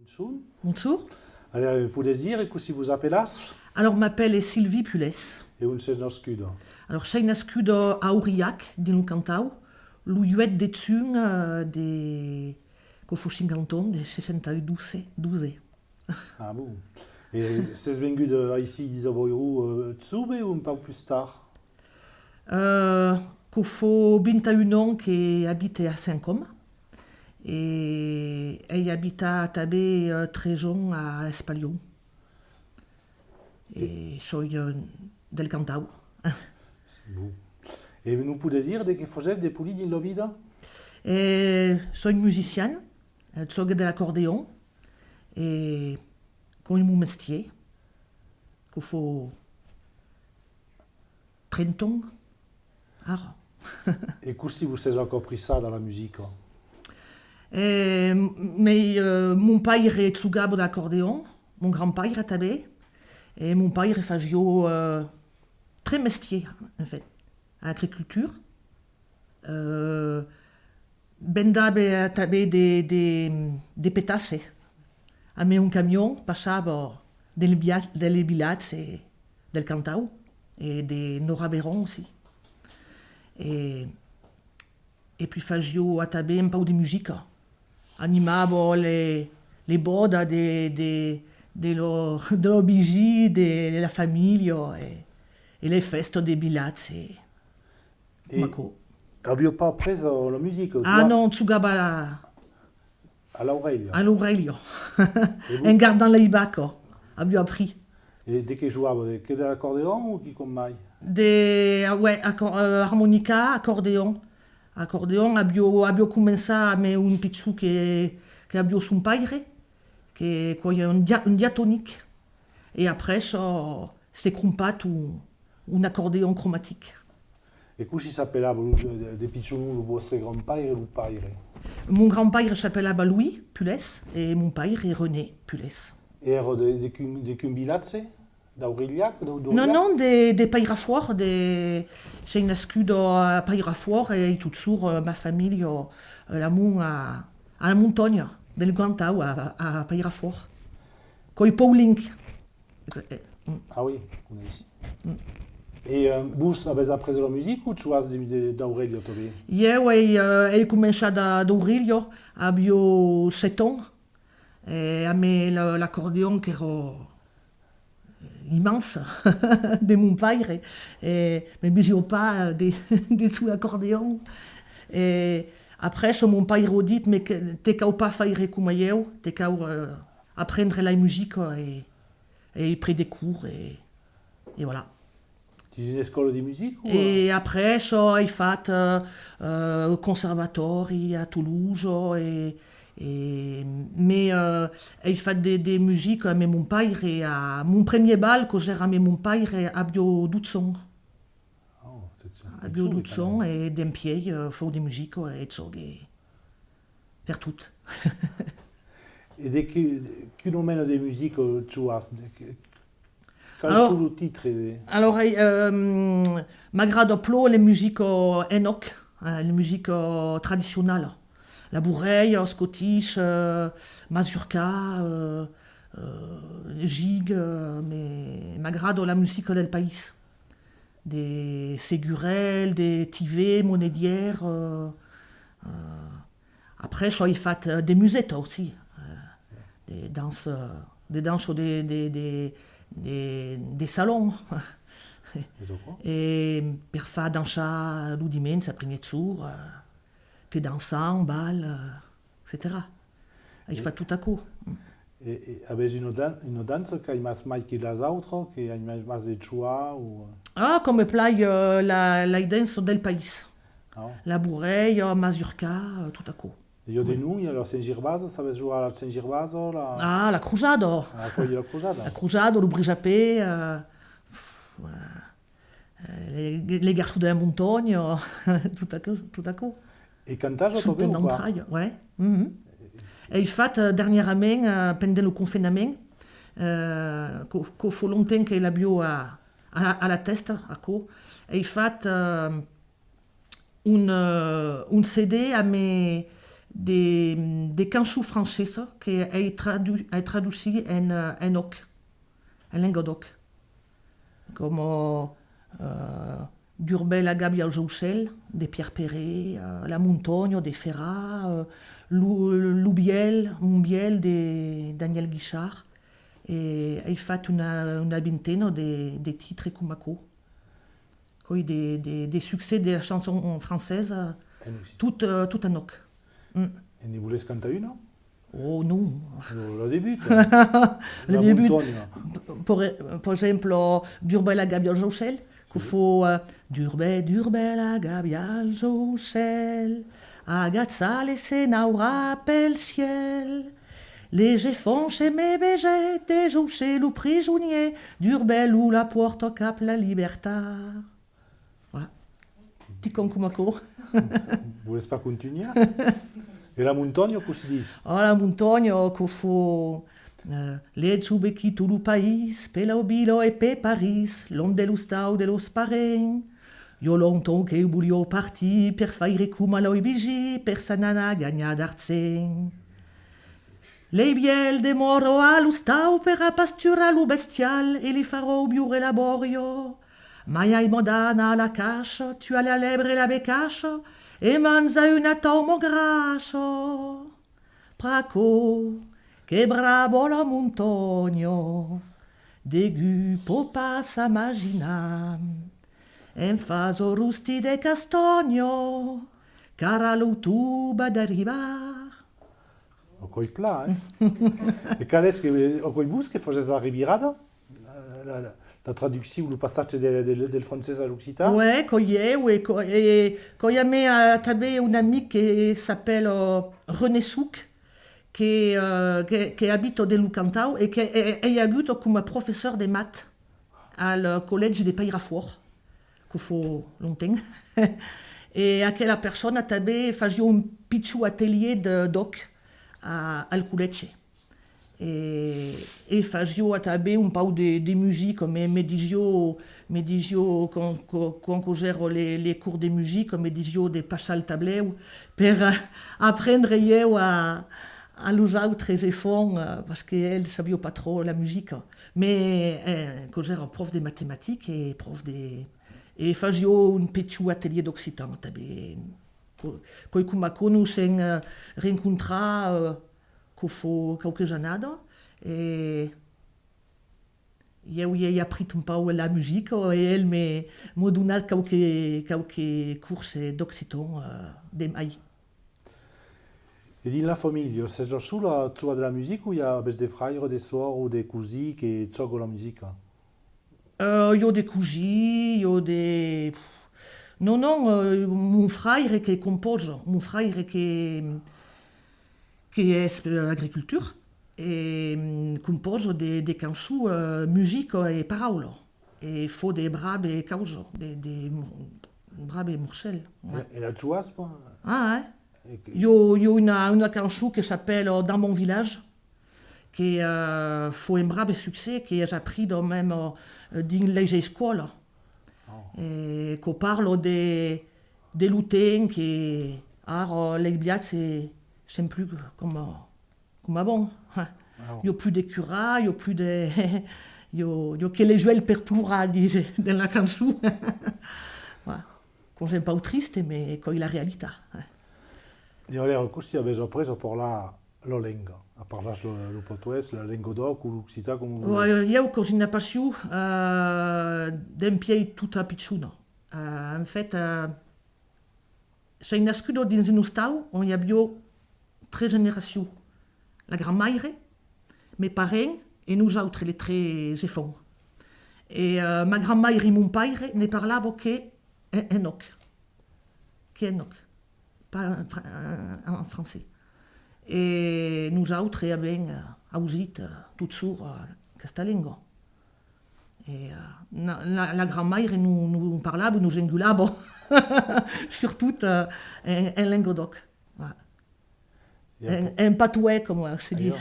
Tsun. Bonjour. Alors, vous pouvez dire que si vous appelez Alors, m'appelle est Sylvie Pules. et un se nascudo. Alors, j'ai nascut a Aurillac, din le Cantau, l'ouillet de Tsun de Cofouchin Canton, de 62. Ah bon. Et c'est venu ici d'Isaboirou Tsube ou un peu plus tard? Cofo 21 ans qui habite à Saint-Com. Et elle habite à Tabé, Tréjon, à Espalion. Et je suis del Cantau. Bon. Et nous pouvez dire que vous êtes des poulies dans la vie? Et je suis musicienne, je joue de l'accordéon. Et quand mon métier, qu'il faut 30 ans. Alors. Et si vous avez encore pris ça dans la musique? Mais mon père est tsugabo d'accordéon, mon grand-père est tabé, et mon père est fagio très métier, en fait, à l'agriculture. Benda est tabé des pétasses, a mis un camion, passava des bilats del Cantau, et des Noraberon aussi. Et puis fagio a tabé un peu de musique. Animavo les bodas de l'obigi, de la famille et les fêtes des bilats. Et n'avez pas appris la musique? Ah non, tsugaba à l'oreille. à l'oreille. En gardant les bacs, abbiamo appris. Et dès que jouait, que de l'accordéon ou qui comme mai? Ouais, harmonica, accordéon. Accordéon, abbiamo cominciato a me un pizzu che abbiamo son padre, che è un diatonique. Et après, c'est compat un accordéon chromatique. Et comment s'appelait des pitchons, votre grand-père et votre père? Mon grand-père s'appelait Louis Pules et mon père est René Pules. Et des cumbilatze? D'Aurillac? Non, des Pairafoires, j'ai nascut à Pairafoire et tout sur ma famille à la montagne, dans le Cantau, à Pairafoire. Coi Paulink. Ah oui, on est ici. Et vous avez appris la musique ou tu as d'Aurelio? Oui, j'ai commencé d'Aurelio, abbiamo 7 ans. Et a me l'accordéon qui era immense de mon père, mais je ne pas des sous-accordéons. Et après, mon père a dit, mais tu n'as pas faire comme moi, tu as apprendre la musique et prendre des cours, et voilà. Tu es une école de musique? Et après, j'ai fait au conservatoire à Toulouse, mais il fait des musiques, mais mon père et mon premier bal que j'ai ramené mon père à Bio Doutson. À Bio Doutson et d'un pied, fait des musiques et tout, et faire tout. Et dès que nous mène des musiques, tu as quel est le titre? Alors, m'agrade plus les musiques Enoch, les musiques traditionnelles. La bourreille, scottish, mazurka, gigue, mais m'agrade la musique del pays. Des Ségurel, des Tivé, Monédière. Après, j'ai fait des musettes aussi. Des danses des salons. Et per faire danser le dimanche, après tour, t'es dansant, bal, etc. Il fait tout à coup. Et avez une danse qui est plus mal que les autres, qui est plus de choix ou... Ah, comme plaît la danse del pays. Ah. La bourreille, mazurka, tout à coup. Il y a des noms, il y a la Saint-Gervase, ça veut jouer à la Saint-Gervase? Ah, la crujada. La crujada. La crujada, le brigapé, les garçons de la montagne, tout à coup. Et cantage au ou pas? Ouais. Et il fait, dernièrement, pendant le confinement, qu'il faut longtemps qu'il a bio à la teste, à quoi, et il fait un CD à mes des cançons françaises qui est traduit en oc, en languedoc. Comme Durbel a Gabi al Joussel, de Pierre Perret, La Montagne de Ferrat, Loubiel, Monbiel de Daniel Guichard. Et il fait une vingtaine de titres comme ça. Des succès de la chanson française, tout en oc. Et ne voulez canter une? Oh non. Le début. Le début. Par exemple, Durbel a Gabi al Joussel, qu'il faut Durbel a Gabi al Joussel, agazza les senaura pel ciel. Les font chez mes bégets, des joussels ou prisonniers, Durbel ou la porte au cap la libertà. Voilà. Petit concomako. Vous voulez pas continuer? Et la montagne, qu'est-ce qu'ils disent? Oh, la montagne, qu'il faut les zubeki tout le pays, pela bilo et pe Paris, l'homme de l'ustau de los parents. Io longtemps che voglio parti per fare come l'oi bigi, per sanana gagna d'arzen. Les biel de moro a l'ustau per a pastura lo bestial e li farò biure laborio. Maia i modana la cascia, tu a la lebre la becascia e manza una tomo grasso. Praco, che bravo la montagno, de gu popa s'imagina. En faso rusti de castagno, cara l'outuba d'arribar. Au coi plat, hein? Et quand est-ce que, au coi busque, faut la rivirada? La traduction, le passage del français à l'occitan? Ouais, quand il y a mis à taber un ami qui s'appelle René Souk, qui habite de Lucantau et qui est agut comme professeur de maths au collège des Pays Raffort, qu'il faut longtemps. Et à quelle personne a tabé faisait un petit atelier de doc al collège. Et faisait à tabé un peu de musique, mais médigio quand gère les cours de musique, médigio de passer le tableau pour apprendre à nous autres enfants, parce qu'elle ne savait pas trop la musique. Mais quand j'ai un prof de mathématiques et prof de... Et faisait un petit atelier d'occitan. Quand nous s'en rencontrés, qu'il faut quelques années, et j'ai appris un peu la musique, et elle m'a donné quelques cours d'occitan de mai. Et dans la famille, c'est toujours de la musique ou il y a des frères, des soeurs ou des cousins qui jouent la musique? Il y a des cousins, il y a des... Non, mon frère qui compose, mon frère qui est agriculture et compose des chansons, musique et paroles. Et il faut des braves causes, des braves morcelles. Ouais. Et la jouasse, pas? Ah, ouais. Il y a une chanson qui s'appelle Dans mon village, qui faut un brave succès, que j'ai appris dans même dans les écoles. Et qu'on parle des lutins qui les biats c'est plus comme avant. Il n'y a plus de curas, il n'y a plus de... Il y a que les jouets per plura, disent dans la chanson. Voilà. Quand j'aime pas triste, mais quand il a la réalité. Et alors, si avez après, je parle la langue. À part le portugais, la langue d'oc ou l'occitan, comme vous voulez. Il y a quand je n'ai pas su d'un pied tout à pitchouna. En fait, j'ai nascu dans un ustau où il y a eu 3 générations. La grand-mère, mes parents et nous autres, les 3 enfants. Et ma grand-mère et mon père ne parlaient qu'un oc. Qu'un oc. Pas en français. Et nous autres avons ausit tout sur aquesta langue. Et la grand-mère nous parlava, nous engulava, surtout en langue d'oc. Un patouet, comme je dis.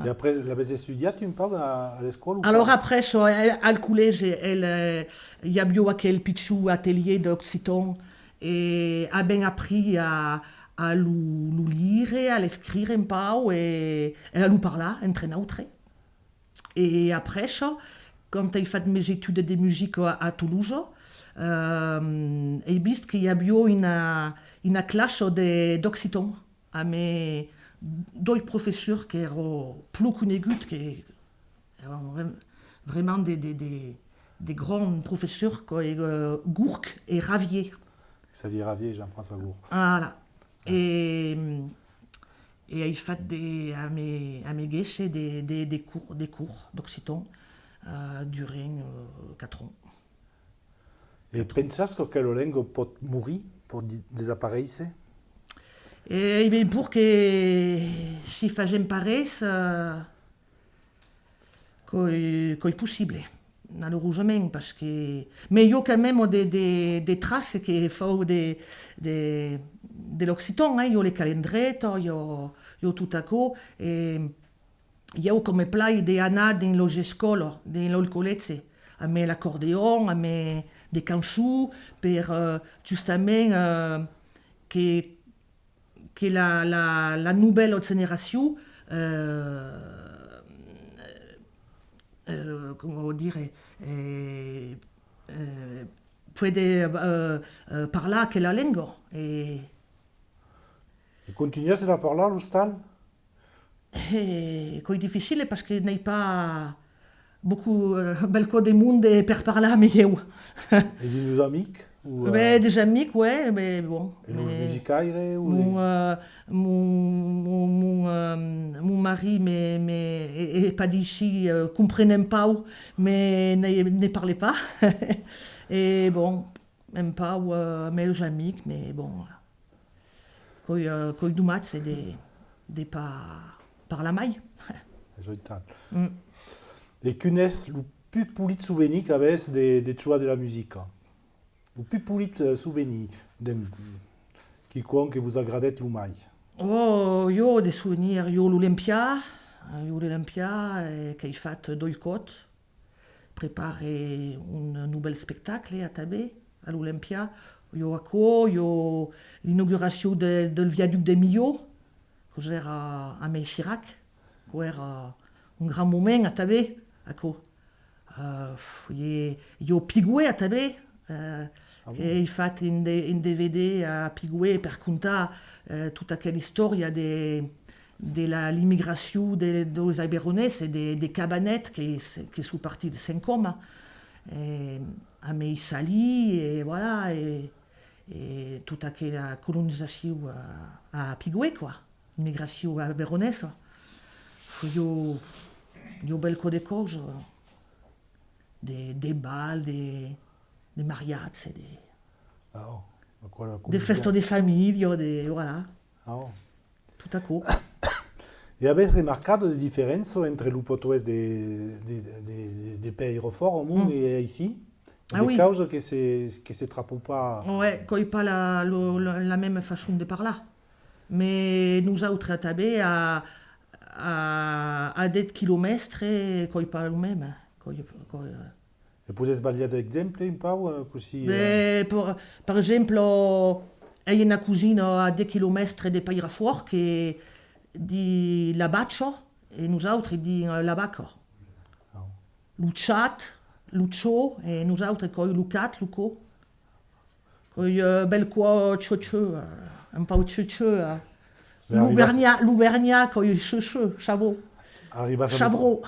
Et après, l'avez étudié, tu me parles à l'école? Alors après, à le collège, il y a eu aquel petit atelier d'occitan et a bien appris à a lu lire, a l'escrire un peu et a lu parler entre autres. Et après ça, quand j'ai fait mes études de musique à Toulouse, j'ai vu qu'il y avait une classe d'occitan à mes deux professeurs qui étaient plus connus, qui étaient vraiment des grands professeurs, Gourc et Ravier. C'est-à-dire Ravier, Jean-François Gourc. Voilà. Et j'ai fait à mes guests des cours d'occitan durant 4 ans. Et pensas que quelle langue peut mourir, peut desaparecer? Et bien pour que si faisons pareil, c'est possible, malheureusement, parce que... Mais il y a quand même des traces qui font de l'occitan, il y a les calendrettes, il y a tout à coup, et il y a comme plein d'années dans les écoles, dans les collèges, avec l'accordéon, avec des canchous, pour justement que la nouvelle génération comment dire puede parler que la langue Et continues à parler l'hostal? C'est difficile parce qu'il n'y a pas beaucoup de monde pour parler à mes yeux. Et des amis? Mais des amis, ouais, mais bon. Et les musicaires Mon mari n'est pas d'ici, comprenait pas, mais ne parlait pas. Et bon, même pas mes amis, mais bon. Quand du mat, c'est des pas par la maille. Et qu'est-ce le plus poli souvenir qu'avec des choix de la musique? Le plus poli souvenir quiconque vous agrade le mai? Oh, io des souvenirs, io l'Olympia qui a fait 2 côtes, préparé un nouvel spectacle à Tabé, à l'Olympia. Io l'inauguration del viaduc de Millau, que j'era à Chirac, que era un grand moment à Tabé. Io Pigoué à Tabé, che hai fatto in DVD a Pigoué per raccontare tutta quella storia dell'immigration des Iberonais et des cabanettes qui sont partis de Saint-Côme, à Meissali, et voilà, et toute la colonisation à Pigoué, quoi, l'immigration iberonaise. Il y a bel de coses, des balles, des mariages, des festes de famille, voilà, tout à coup. Et avez remarqué des différences entre le portugais des pays forts au monde et ici? Des causes que se trappent pas. Ouais, qu'il n'y a pas la même façon de parler. Mais nous autres à Tabé, à 10 kilomètres, qu'il n'y a pas le même. Et pouvez parler d'exemples un peu così? Par exemple, il y a une cousine à 10 km de Pairafort qui dit la baccia et nous autres dit la bacca. Luchat, Lucho et nous autres quoi Lucat, Luco. Bel quoi tchotcheux, un peu tchotcheux. L'Auvergnat, quoi Chabot. Chabot.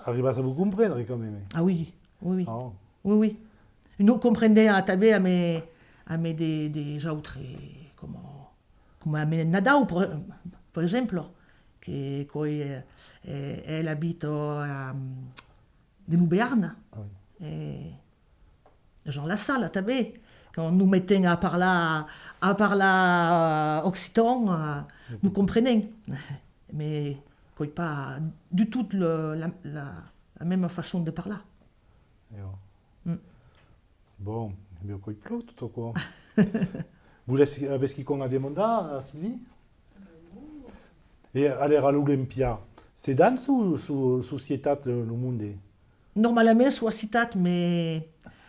Arrive à vous comprendre quand même. Ah oui. Oui. Nous comprenons à Tabé à mes des autres comme à mes Nadao par exemple qui elle habite à de Louberne et Jean Lassalle à Tabé quand nous mettons à parler occitan nous comprenons mais qu'il n'y a pas du tout la même façon de parler. Bon, il y a tout quoi. Vous avez ce qu'on a demandé à Sylvie? Et aller à l'Olympia, c'est dans sous ciutat le monde? Normalement, soit ciutat, mais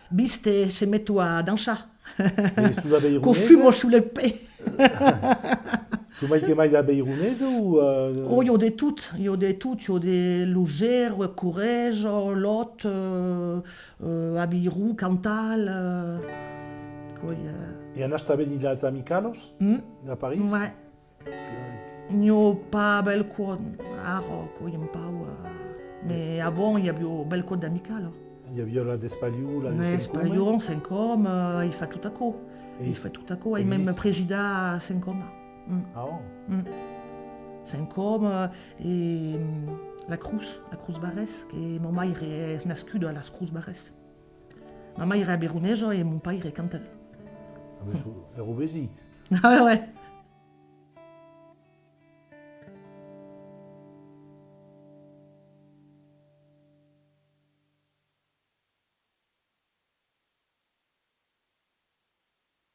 viste se met à danser. Et sous la Qu'on fume sous le paix. Su mai che mai da Beirounese ou... Oh, il y a des toutes, il y a des toutes, il y a des Lugères, Courrèges, Lot, Abirou, Cantal. Quoi, E anast a venir als amicalos a Paris? ouais. Il n'y a pas bel quoi, quoi, il y a pas. Mais ah bon, il y a bien bel code d'amical. Il y a Viola d'Espaliou, la Mais Espalion, 5 hommes, il fait tout à coup. Et Il fait tout à coup, et existe- même Prégida, 5 hommes. Ah bon? 5 hommes, et la Cruz Barres, que mon mère est nascuda à la Cruz Barres. Ma mère est à Berunejo et mon père est Cantal. Ah, mais je... Ero bezi. Ah ouais.